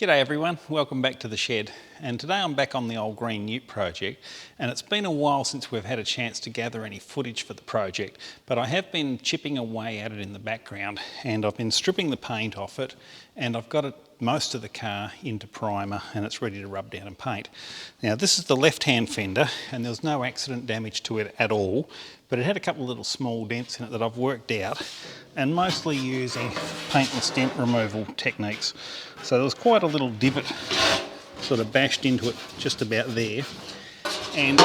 G'day everyone, welcome back to the shed, and today I'm back on the old green ute project, and it's been a while since we've had a chance to gather any footage for the project, but I have been chipping away at it in the background, and I've been stripping the paint off it, and I've got most of the car into primer and it's ready to rub down and paint. Now this is the left-hand fender, and there's no accident damage to it at all, but it had a couple of little small dents in it that I've worked out, and mostly using paintless dent removal techniques. So there was quite a little divot sort of bashed into it just about there, and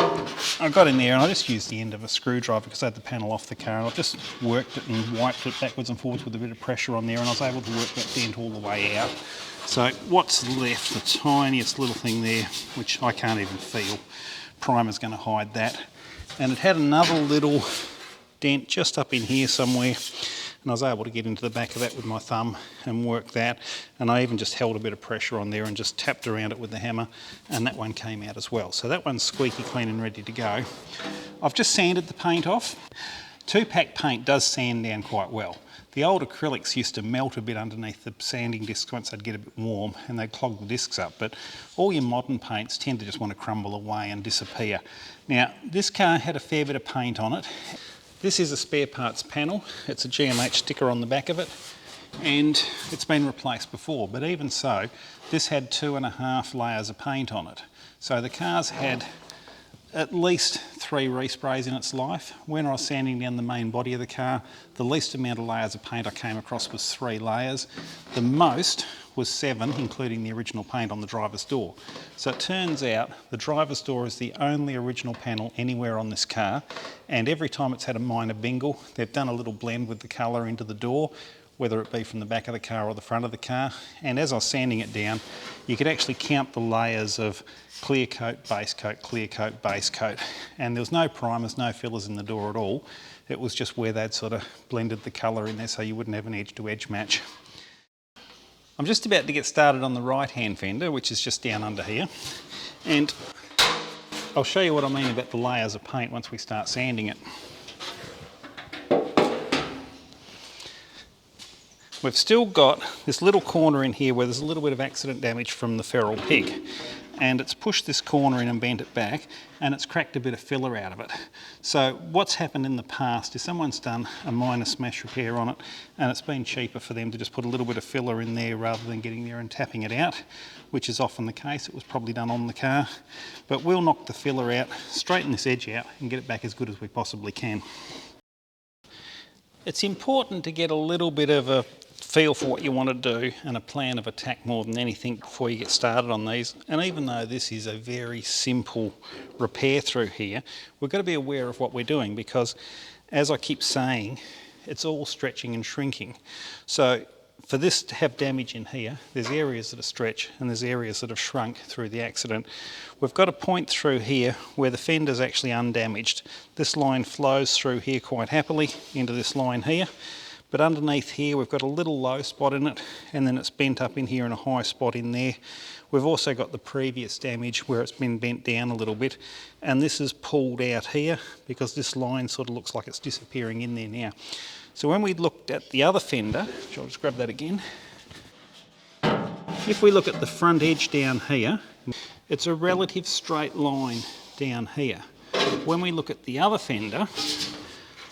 I got in there and I just used the end of a screwdriver because I had the panel off the car, and I just worked it and wiped it backwards and forwards with a bit of pressure on there, and I was able to work that dent all the way out. So what's left, the tiniest little thing there, which I can't even feel, primer's going to hide that. And it had another little dent just up in here somewhere, and I was able to get into the back of that with my thumb and work that, and I even just held a bit of pressure on there and just tapped around it with the hammer, and that one came out as well. So that one's squeaky clean and ready to go. I've just sanded the paint off. 2-pack paint does sand down quite well. The old acrylics used to melt a bit underneath the sanding discs once they'd get a bit warm, and they'd clog the discs up, but all your modern paints tend to just want to crumble away and disappear. Now this car had a fair bit of paint on it. This is a spare parts panel. It's a GMH sticker on the back of it, and it's been replaced before, but even so, this had 2.5 layers of paint on it. So the car's had at least 3 resprays in its life. When I was sanding down the main body of the car, the least amount of layers of paint I came across was 3 layers. The most was 7, including the original paint on the driver's door. So it turns out the driver's door is the only original panel anywhere on this car, and every time it's had a minor bingle, they've done a little blend with the colour into the door, whether it be from the back of the car or the front of the car. And as I was sanding it down, you could actually count the layers of clear coat, base coat, clear coat, base coat. And there was no primers, no fillers in the door at all. It was just where they'd sort of blended the colour in there so you wouldn't have an edge-to-edge match. I'm just about to get started on the right-hand fender, which is just down under here. And I'll show you what I mean about the layers of paint once we start sanding it. We've still got this little corner in here where there's a little bit of accident damage from the feral pig, and it's pushed this corner in and bent it back, and it's cracked a bit of filler out of it. So what's happened in the past is someone's done a minor smash repair on it, and it's been cheaper for them to just put a little bit of filler in there rather than getting there and tapping it out, which is often the case. It was probably done on the car, but we'll knock the filler out, straighten this edge out, and get it back as good as we possibly can. It's important to get a little bit of a feel for what you want to do and a plan of attack more than anything before you get started on these. And even though this is a very simple repair through here, we've got to be aware of what we're doing, because as I keep saying, it's all stretching and shrinking. So for this to have damage in here, there's areas that are stretched and there's areas that have shrunk through the accident. We've got a point through here where the fender's actually undamaged. This line flows through here quite happily into this line here. But underneath here we've got a little low spot in it, and then it's bent up in here and a high spot in there. We've also got the previous damage where it's been bent down a little bit, and this is pulled out here because this line sort of looks like it's disappearing in there now. So when we looked at the other fender, which I'll just grab that again, if we look at the front edge down here, it's a relative straight line down here. When we look at the other fender,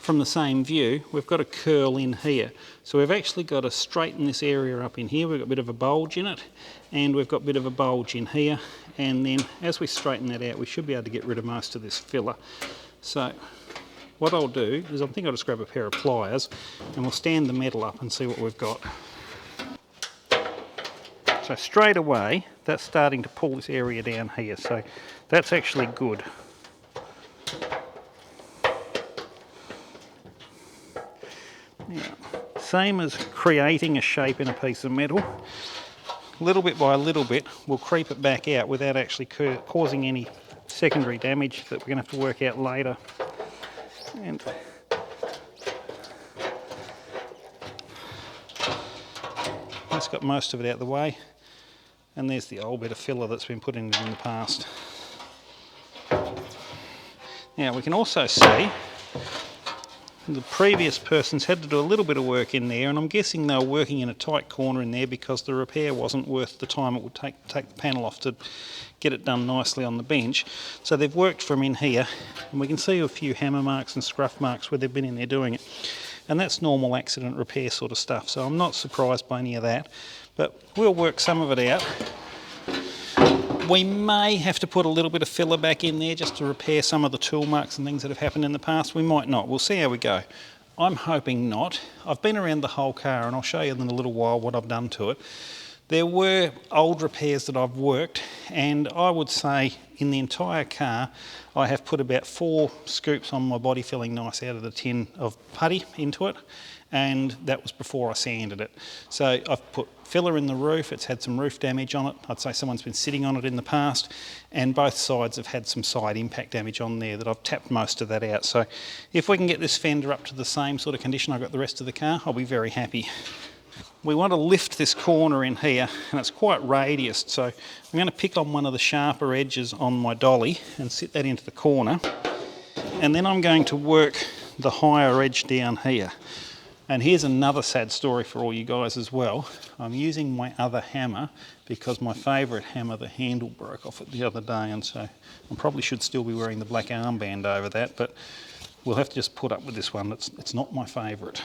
from the same view, we've got a curl in here. So we've actually got to straighten this area up in here. We've got a bit of a bulge in it, and we've got a bit of a bulge in here. And then as we straighten that out, we should be able to get rid of most of this filler. So what I'll do is I think I'll just grab a pair of pliers and we'll stand the metal up and see what we've got. So straight away, that's starting to pull this area down here. So that's actually good. Now, same as creating a shape in a piece of metal, little bit by little bit we'll creep it back out without actually causing any secondary damage that we're going to have to work out later. And that's got most of it out of the way, and there's the old bit of filler that's been put in it in the past. Now we can also see The previous person's had to do a little bit of work in there, and I'm guessing they were working in a tight corner in there because the repair wasn't worth the time it would take to take the panel off to get it done nicely on the bench. So they've worked from in here, and we can see a few hammer marks and scruff marks where they've been in there doing it. And that's normal accident repair sort of stuff, so I'm not surprised by any of that. But we'll work some of it out. We may have to put a little bit of filler back in there just to repair some of the tool marks and things that have happened in the past. We might not. We'll see how we go. I'm hoping not. I've been around the whole car and I'll show you in a little while what I've done to it. There were old repairs that I've worked, and I would say in the entire car I have put about 4 scoops on my body filling nice out of the tin of putty into it, and that was before I sanded it. So I've put filler in the roof. It's had some roof damage on it. I'd say someone's been sitting on it in the past, and both sides have had some side impact damage on there that I've tapped most of that out. So if we can get this fender up to the same sort of condition I've got the rest of the car, I'll be very happy. We want to lift this corner in here, and it's quite radiused, so I'm going to pick on one of the sharper edges on my dolly and sit that into the corner, and then I'm going to work the higher edge down here. And here's another sad story for all you guys as well. I'm using my other hammer because my favourite hammer, the handle, broke off it the other day, and so I probably should still be wearing the black armband over that, but we'll have to just put up with this one. It's not my favourite.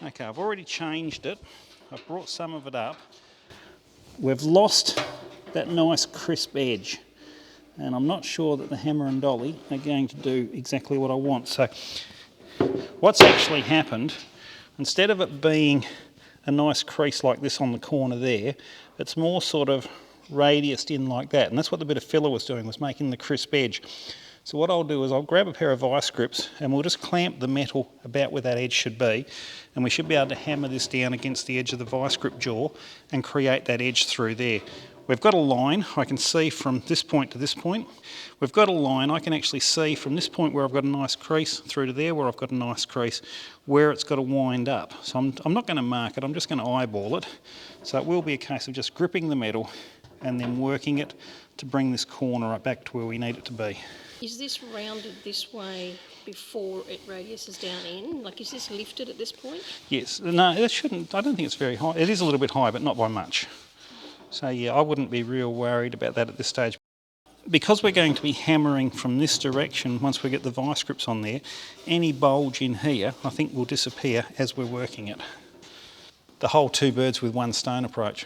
Okay, I've already changed it. I've brought some of it up. We've lost that nice crisp edge, and I'm not sure that the hammer and dolly are going to do exactly what I want. So what's actually happened, instead of it being a nice crease like this on the corner there, it's more sort of radiused in like that, and that's what the bit of filler was doing, was making the crisp edge. So what I'll do is I'll grab a pair of vice grips and we'll just clamp the metal about where that edge should be, and we should be able to hammer this down against the edge of the vice grip jaw and create that edge through there. We've got a line I can see from this point to this point. We've got a line I can actually see from this point where I've got a nice crease through to there where I've got a nice crease, where it's got to wind up. So I'm not going to mark it, I'm just going to eyeball it. So it will be a case of just gripping the metal and then working it to bring this corner right back to where we need it to be. Is this rounded this way before it radiuses down in? Like, is this lifted at this point? Yes. No, it shouldn't. I don't think it's very high. It is a little bit high, but not by much. So yeah, I wouldn't be real worried about that at this stage. Because we're going to be hammering from this direction once we get the vice grips on there, any bulge in here I think will disappear as we're working it. The whole 2 birds with 1 stone approach.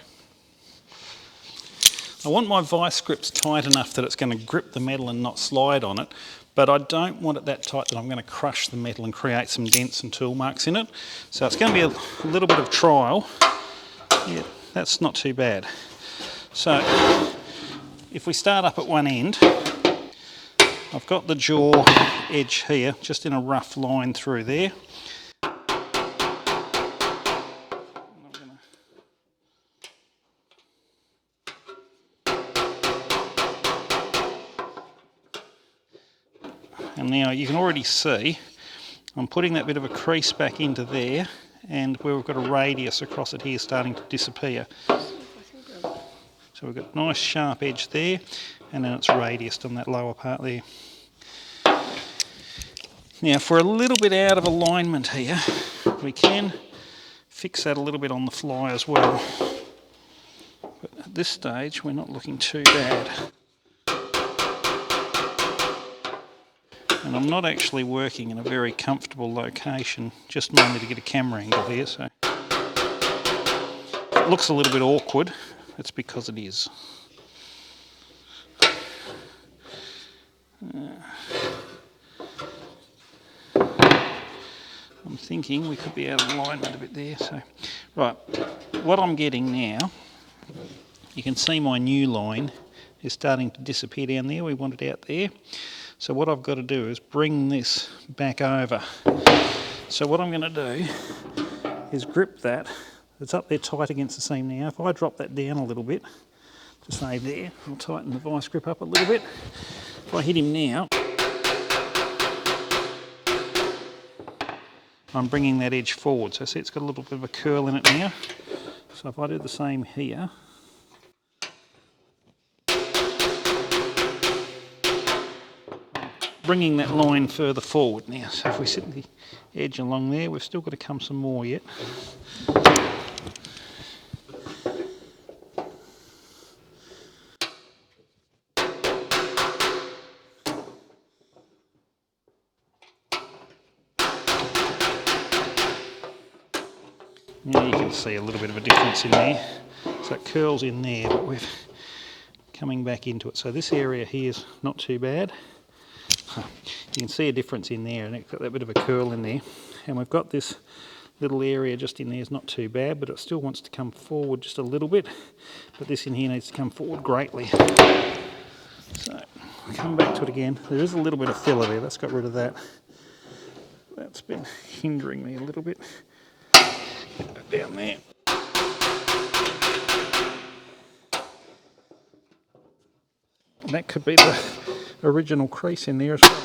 I want my vice grips tight enough that it's going to grip the metal and not slide on it, but I don't want it that tight that I'm going to crush the metal and create some dents and tool marks in it. So it's going to be a little bit of trial. Yeah, that's not too bad. So if we start up at one end, I've got the jaw edge here just in a rough line through there. And now you can already see I'm putting that bit of a crease back into there, and where we've got a radius across it here starting to disappear. So we've got a nice sharp edge there, and then it's radiused on that lower part there. Now if we're a little bit out of alignment here, we can fix that a little bit on the fly as well. But at this stage we're not looking too bad. And I'm not actually working in a very comfortable location, just mainly to get a camera angle here, so it looks a little bit awkward. It's because it is. I'm thinking we could be out of alignment a bit there. So, right, what I'm getting now, you can see my new line is starting to disappear down there. We want it out there. So what I've got to do is bring this back over. So what I'm going to do is grip that. It's up there tight against the seam now. If I drop that down a little bit, to say there, I'll tighten the vice grip up a little bit. If I hit him now, I'm bringing that edge forward. So see, it's got a little bit of a curl in it now. So if I do the same here, bringing that line further forward now. So if we set the edge along there, we've still got to come some more yet. Now you can see a little bit of a difference in there. So it curls in there, but we're coming back into it. So this area here is not too bad. You can see a difference in there, and it's got that bit of a curl in there. And we've got this little area just in there is not too bad, but it still wants to come forward just a little bit. But this in here needs to come forward greatly. So I'll come back to it again. There is a little bit of filler there. Let's get rid of that. That's been hindering me a little bit. Get that down there. And that could be the original crease in there as well.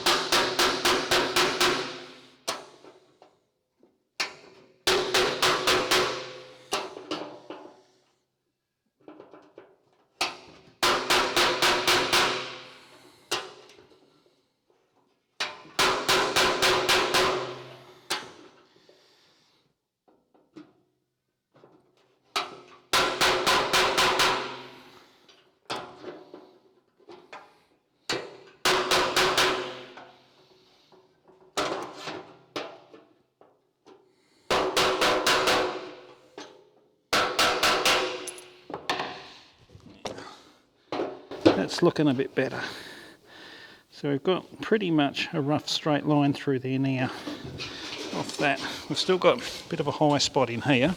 That's looking a bit better. So we've got pretty much a rough straight line through there now. Off that, we've still got a bit of a high spot in here.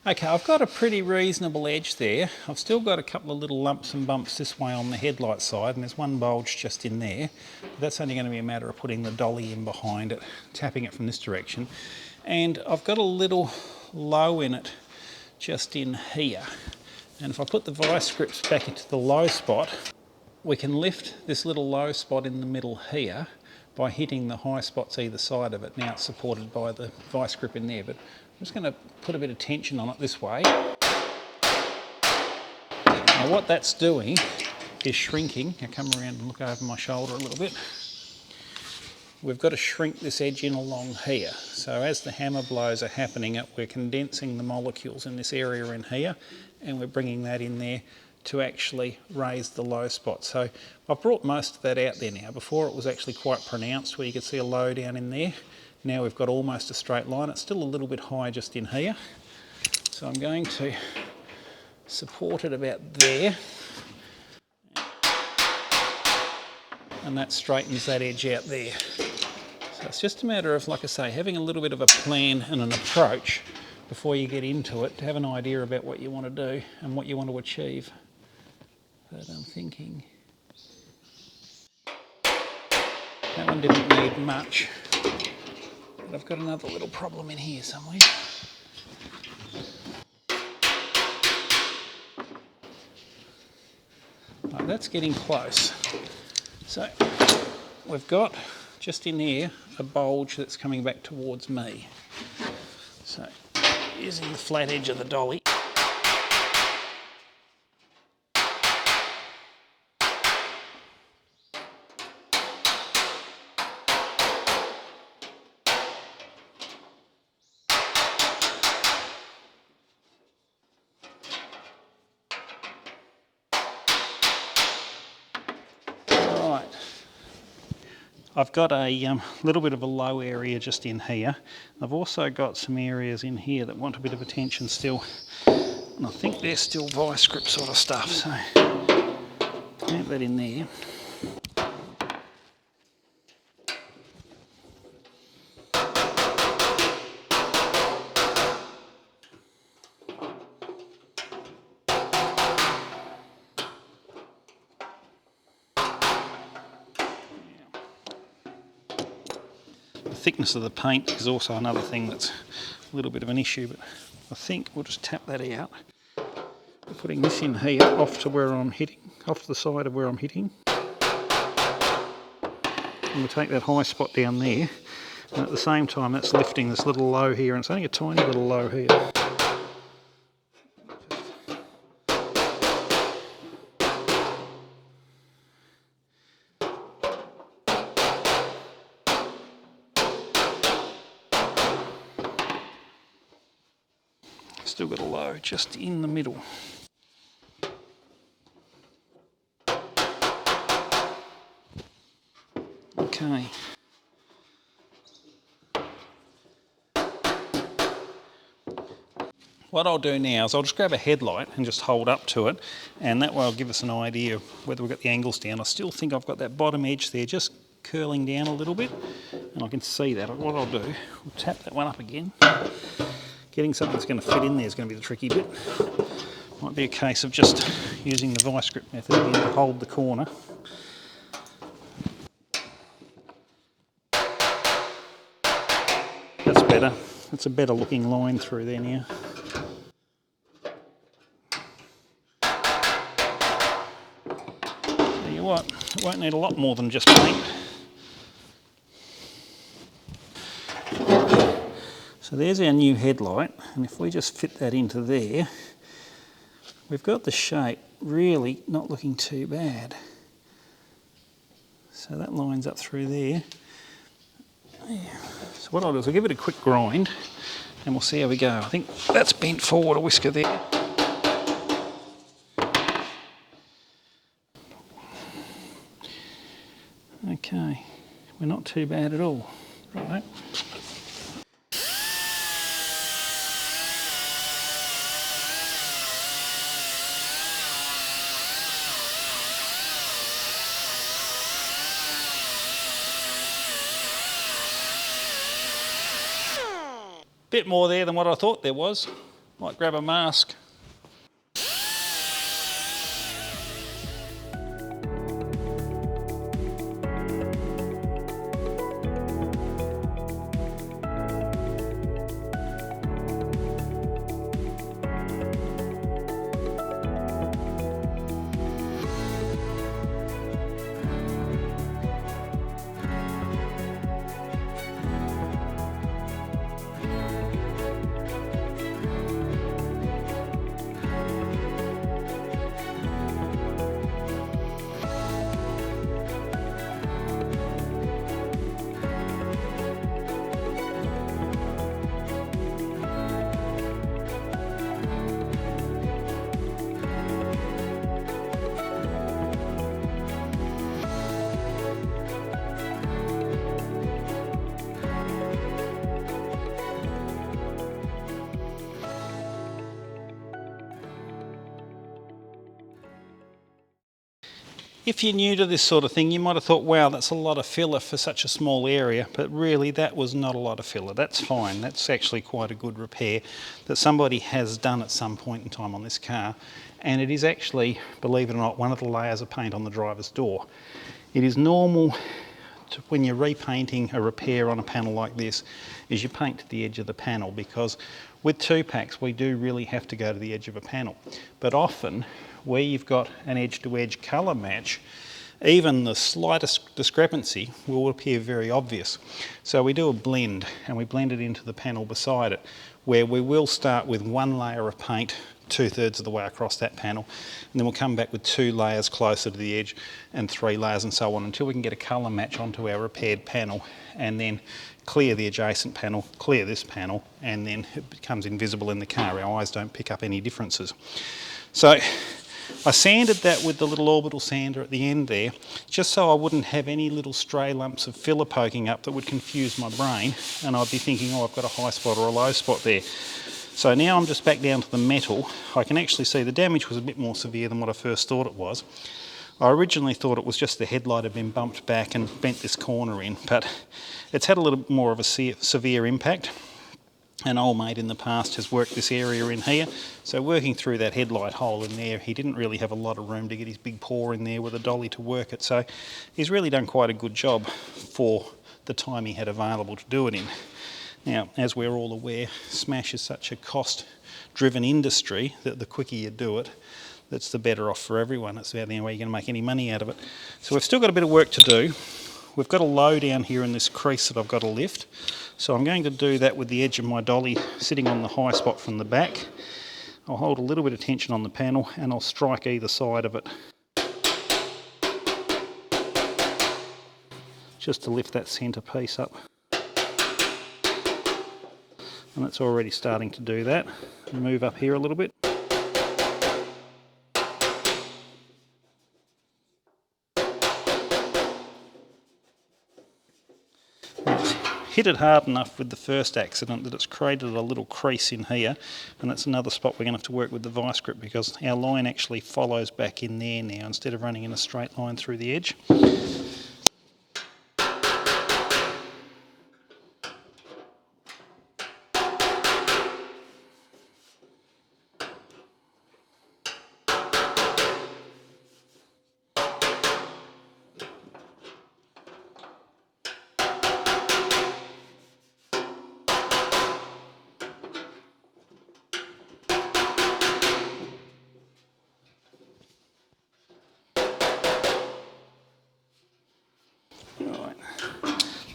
Okay, I've got a pretty reasonable edge there. I've still got a couple of little lumps and bumps this way on the headlight side, and there's one bulge just in there. But that's only going to be a matter of putting the dolly in behind it, tapping it from this direction. And I've got a little low in it just in here. And if I put the vice grips back into the low spot, we can lift this little low spot in the middle here by hitting the high spots either side of it. Now it's supported by the vice grip in there, but I'm just going to put a bit of tension on it this way. Now what that's doing is shrinking. Now come around and look over my shoulder a little bit. We've got to shrink this edge in along here. So as the hammer blows are happening, we're condensing the molecules in this area in here, and we're bringing that in there to actually raise the low spot. So I've brought most of that out there now. Before it was actually quite pronounced where you could see a low down in there. Now we've got almost a straight line. It's still a little bit high just in here. So I'm going to support it about there. And that straightens that edge out there. So it's just a matter of, like I say, having a little bit of a plan and an approach before you get into it to have an idea about what you want to do and what you want to achieve. But I'm thinking that one didn't need much. But I've got another little problem in here somewhere. Right, that's getting close. So we've got just in here a bulge that's coming back towards me. So using the flat edge of the dolly, Right, I've got a little bit of a low area just in here. I've also got some areas in here that want a bit of attention still, and I think they're still vice grip sort of stuff, so get that in there. The thickness of the paint is also another thing that's a little bit of an issue, but I think we'll just tap that out. We're putting this in here off to where I'm hitting, off to the side of where I'm hitting. And we'll take that high spot down there, and at the same time that's lifting this little low here, and it's only a tiny little low here. Still got a low just in the middle. Okay. What I'll do now is I'll just grab a headlight and just hold up to it, and that way will give us an idea of whether we've got the angles down. I still think I've got that bottom edge there just curling down a little bit, and I can see that. What I'll do, we'll tap that one up again. Getting something that's going to fit in there is going to be the tricky bit. Might be a case of just using the vice grip method again to hold the corner. That's better. That's a better looking line through there now. Tell you what, it won't need a lot more than just paint. So there's our new headlight, and if we just fit that into there, we've got the shape really not looking too bad. So that lines up through there. So what I'll do is I'll give it a quick grind and we'll see how we go. I think that's bent forward a whisker there. Okay, we're not too bad at all. Right. Bit more there than what I thought there was. Might grab a mask. If you're new to this sort of thing, you might have thought, wow, that's a lot of filler for such a small area, but really that was not a lot of filler. That's fine. That's actually quite a good repair that somebody has done at some point in time on this car, and it is actually, believe it or not, one of the layers of paint on the driver's door. It is normal when you're repainting a repair on a panel like this, is you paint to the edge of the panel, because with 2-packs we do really have to go to the edge of a panel. But often where you've got an edge-to-edge colour match, even the slightest discrepancy will appear very obvious. So we do a blend, and we blend it into the panel beside it, where we will start with one layer of paint 2/3 of the way across that panel, and then we'll come back with 2 layers closer to the edge and 3 layers and so on until we can get a colour match onto our repaired panel, and then clear the adjacent panel, clear this panel, and then it becomes invisible in the car. Our eyes don't pick up any differences. So I sanded that with the little orbital sander at the end there, just so I wouldn't have any little stray lumps of filler poking up that would confuse my brain, and I'd be thinking, oh, I've got a high spot or a low spot there. So now I'm just back down to the metal. I can actually see the damage was a bit more severe than what I first thought it was. I originally thought it was just the headlight had been bumped back and bent this corner in, but it's had a little bit more of a severe impact. An old mate in the past has worked this area in here, so working through that headlight hole in there, he didn't really have a lot of room to get his big paw in there with a dolly to work it, so he's really done quite a good job for the time he had available to do it in. Now, as we're all aware, smash is such a cost-driven industry that the quicker you do it, that's the better off for everyone. It's about the only way you're going to make any money out of it. So we've still got a bit of work to do. We've got a low down here in this crease that I've got to lift. So I'm going to do that with the edge of my dolly sitting on the high spot from the back. I'll hold a little bit of tension on the panel and I'll strike either side of it, just to lift that centre piece up. And it's already starting to do that. I'll move up here a little bit. Hit it hard enough with the first accident that it's created a little crease in here, and that's another spot we're going to have to work with the vice grip, because our line actually follows back in there now instead of running in a straight line through the edge.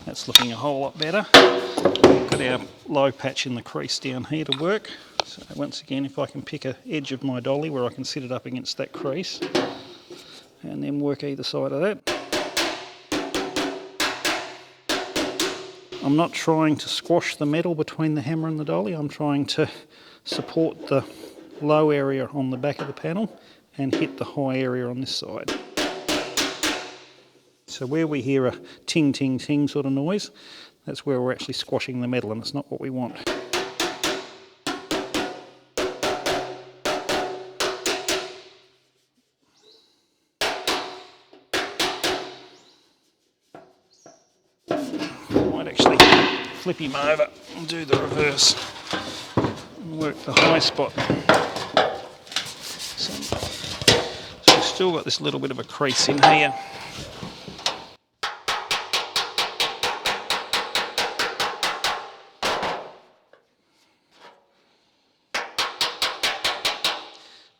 That's looking a whole lot better. We've got our low patch in the crease down here to work. So once again, if I can pick an edge of my dolly where I can sit it up against that crease and then work either side of that. I'm not trying to squash the metal between the hammer and the dolly. I'm trying to support the low area on the back of the panel and hit the high area on this side. So where we hear a ting, ting, ting sort of noise, that's where we're actually squashing the metal, and it's not what we want. I might actually flip him over and do the reverse and work the high spot. So we've still got this little bit of a crease in here.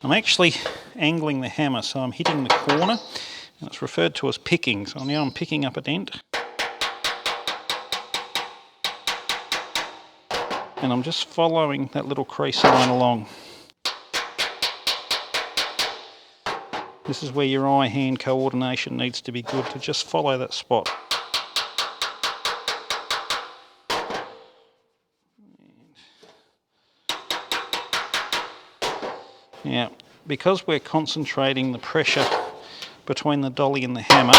I'm actually angling the hammer, so I'm hitting the corner, and it's referred to as picking. So now I'm picking up a dent, and I'm just following that little crease line along. This is where your eye-hand coordination needs to be good, to just follow that spot. Now, because we're concentrating the pressure between the dolly and the hammer,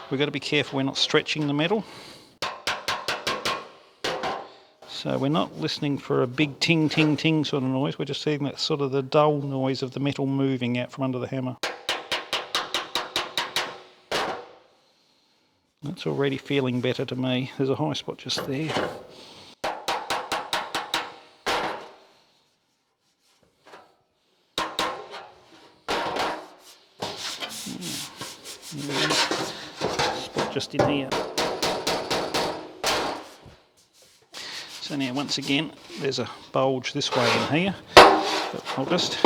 we've got to be careful we're not stretching the metal. So we're not listening for a big ting, ting, ting sort of noise, we're just seeing that sort of the dull noise of the metal moving out from under the hammer. That's already feeling better to me. There's a high spot just there. Spot just in here. So now once again there's a bulge this way in here, but I'll just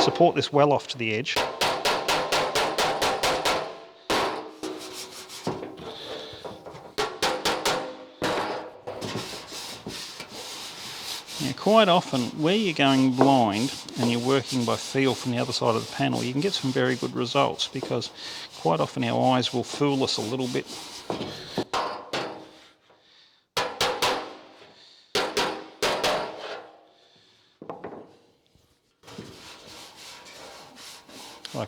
support this well off to the edge. Now quite often where you're going blind and you're working by feel from the other side of the panel, you can get some very good results, because quite often our eyes will fool us a little bit.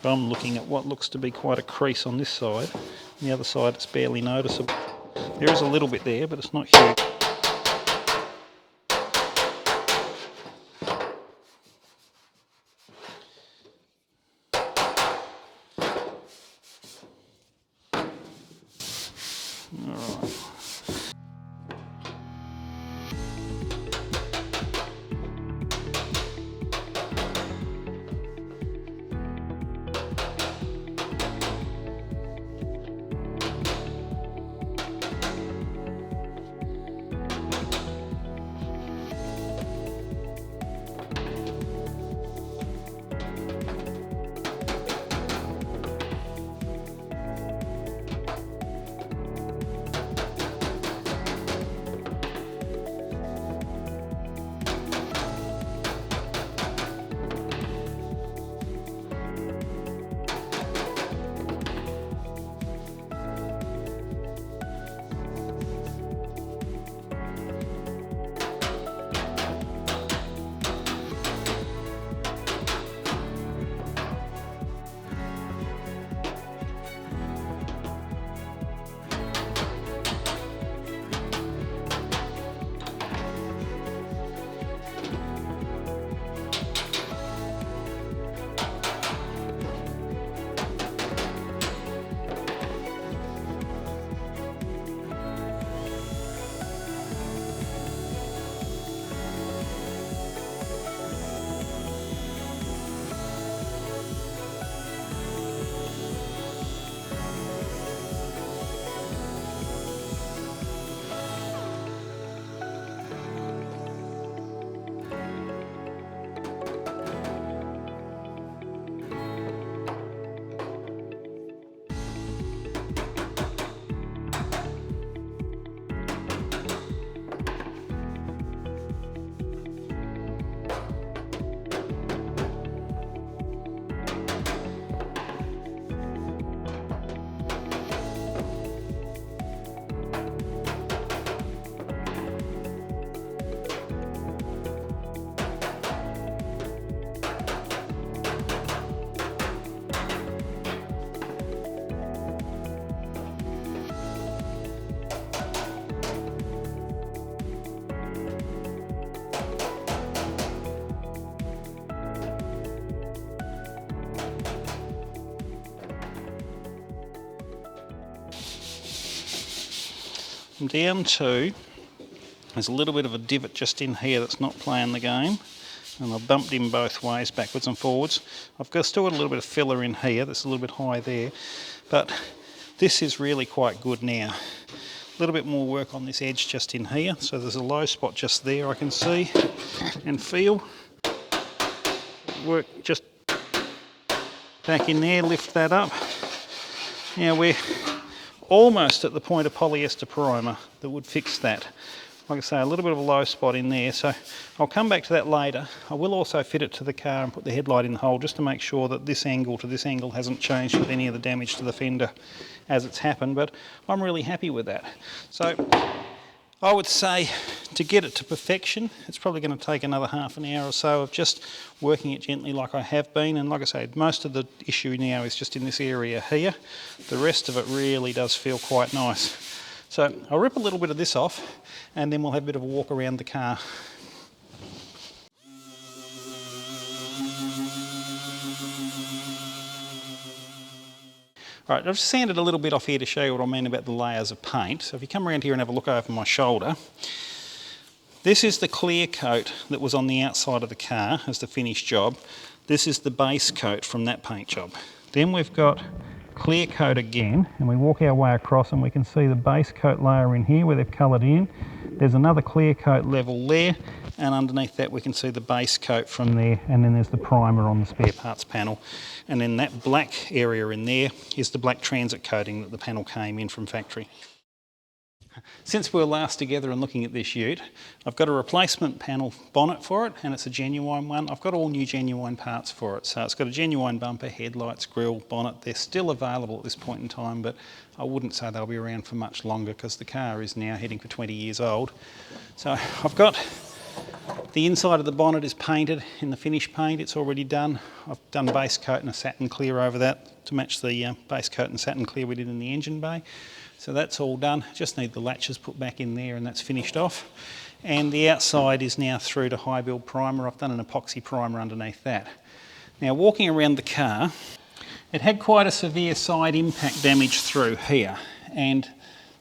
I'm looking at what looks to be quite a crease on this side. On the other side it's barely noticeable. There is a little bit there, but it's not huge. I'm down to, there's a little bit of a divot just in here that's not playing the game, and I've bumped in both ways, backwards and forwards. Still got a little bit of filler in here that's a little bit high there, but this is really quite good now. A little bit more work on this edge just in here, so there's a low spot just there I can see and feel. Work just back in there, lift that up. Now we're almost at the point of polyester primer that would fix that. Like I say, a little bit of a low spot in there, so I'll come back to that later. I will also fit it to the car and put the headlight in the hole just to make sure that this angle to this angle hasn't changed with any of the damage to the fender as it's happened, but I'm really happy with that. So I would say to get it to perfection, it's probably going to take another half an hour or so of just working it gently like I have been. And like I say, most of the issue now is just in this area here. The rest of it really does feel quite nice. So I'll rip a little bit of this off and then we'll have a bit of a walk around the car. All right, I've just sanded a little bit off here to show you what I mean about the layers of paint. So if you come around here and have a look over my shoulder, this is the clear coat that was on the outside of the car as the finished job. This is the base coat from that paint job. Then we've got clear coat again, and we walk our way across and we can see the base coat layer in here where they've coloured in. There's another clear coat level there, and underneath that we can see the base coat from there, and then there's the primer on the spare parts panel. And then that black area in there is the black transit coating that the panel came in from factory. Since we were last together and looking at this ute, I've got a replacement panel bonnet for it, and it's a genuine one. I've got all new genuine parts for it. So it's got a genuine bumper, headlights, grille, bonnet. They're still available at this point in time, but I wouldn't say they'll be around for much longer because the car is now heading for 20 years old. So I've got The inside of the bonnet is painted in the finish paint. It's already done. I've done base coat and a satin clear over that to match the base coat and satin clear we did in the engine bay. So that's all done. Just need the latches put back in there and that's finished off. And the outside is now through to high build primer. I've done an epoxy primer underneath that. Now walking around the car, it had quite a severe side impact damage through here, and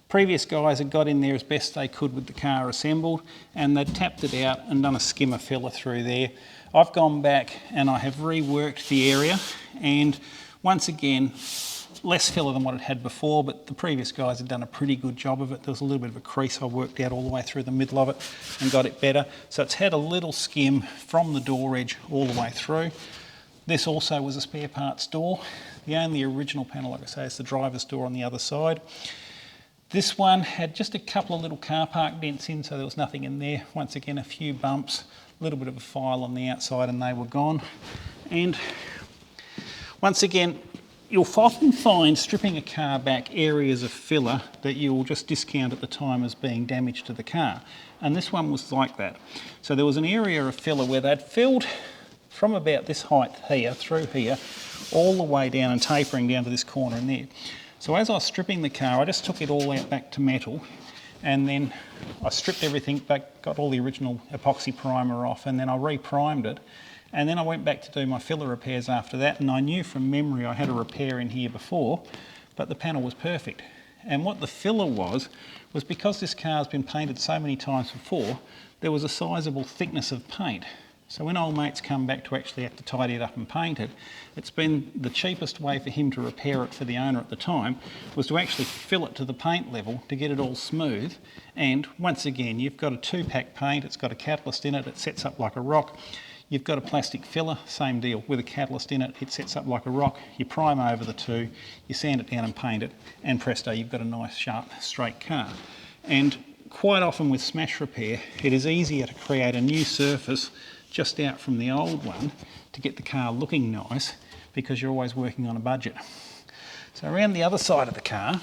previous guys had got in there as best they could with the car assembled, and they'd tapped it out and done a skimmer filler through there. I've gone back and I have reworked the area, and once again, less filler than what it had before, but the previous guys had done a pretty good job of it. There was a little bit of a crease I worked out all the way through the middle of it and got it better. So it's had a little skim from the door edge all the way through. This also was a spare parts door. The only original panel, like I say, is the driver's door on the other side. This one had just a couple of little car park dents in, so there was nothing in there. Once again, a few bumps, a little bit of a file on the outside, and they were gone. And once again, you'll often find stripping a car back areas of filler that you'll just discount at the time as being damage to the car. And this one was like that. So there was an area of filler where they'd filled from about this height here, through here, all the way down and tapering down to this corner in there. So as I was stripping the car, I just took it all out back to metal, and then I stripped everything back, got all the original epoxy primer off, and then I re-primed it. And then I went back to do my filler repairs after that, and I knew from memory I had a repair in here before, but the panel was perfect. And what the filler was because this car's been painted so many times before, there was a sizable thickness of paint. So when old mate's come back to actually have to tidy it up and paint it, it's been the cheapest way for him to repair it for the owner at the time was to actually fill it to the paint level to get it all smooth. And once again, you've got a 2-pack paint, it's got a catalyst in it, it sets up like a rock. You've got a plastic filler, same deal, with a catalyst in it, it sets up like a rock. You prime over the two, you sand it down and paint it, and presto, you've got a nice, sharp, straight car. And quite often with smash repair, it is easier to create a new surface just out from the old one to get the car looking nice, because you're always working on a budget. So around the other side of the car,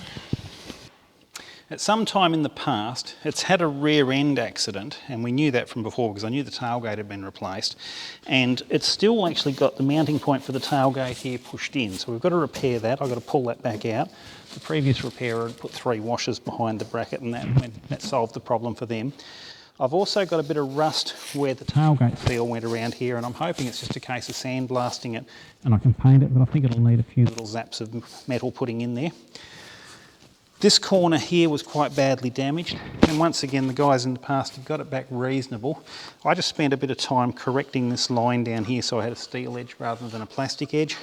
at some time in the past, it's had a rear end accident, and we knew that from before because I knew the tailgate had been replaced, and it's still actually got the mounting point for the tailgate here pushed in. So we've got to repair that. I've got to pull that back out. The previous repairer had put 3 washers behind the bracket, and that solved the problem for them. I've also got a bit of rust where the tailgate seal went around here, and I'm hoping it's just a case of sandblasting it and I can paint it, but I think it'll need a few little zaps of metal putting in there. This corner here was quite badly damaged, and once again the guys in the past have got it back reasonable. I just spent a bit of time correcting this line down here so I had a steel edge rather than a plastic edge,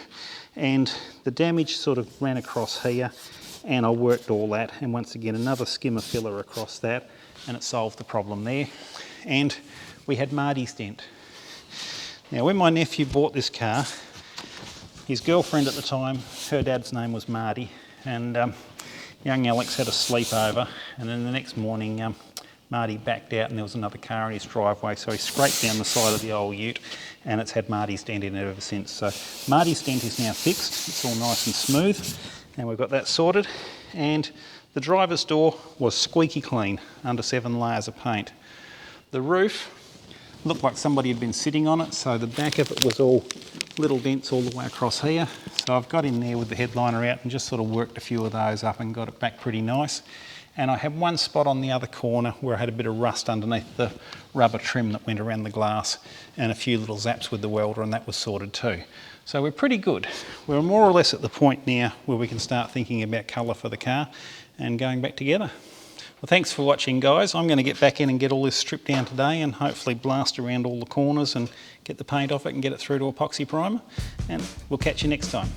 and the damage sort of ran across here, and I worked all that, and once again another skimmer filler across that, and it solved the problem there. And we had Marty's dent. Now when my nephew bought this car, his girlfriend at the time, her dad's name was Marty, and young Alex had a sleepover, and then the next morning Marty backed out and there was another car in his driveway, so he scraped down the side of the old ute, and it's had Marty's dent in it ever since. So Marty's dent is now fixed, it's all nice and smooth, and we've got that sorted. And the driver's door was squeaky clean, under 7 layers of paint. The roof looked like somebody had been sitting on it, so the back of it was all little dents all the way across here. So I've got in there with the headliner out and just sort of worked a few of those up and got it back pretty nice. And I had one spot on the other corner where I had a bit of rust underneath the rubber trim that went around the glass, and a few little zaps with the welder, and that was sorted too. So we're pretty good. We're more or less at the point now where we can start thinking about colour for the car and going back together. Well, thanks for watching, guys. I'm going to get back in and get all this stripped down today and hopefully blast around all the corners and get the paint off it and get it through to epoxy primer, and we'll catch you next time.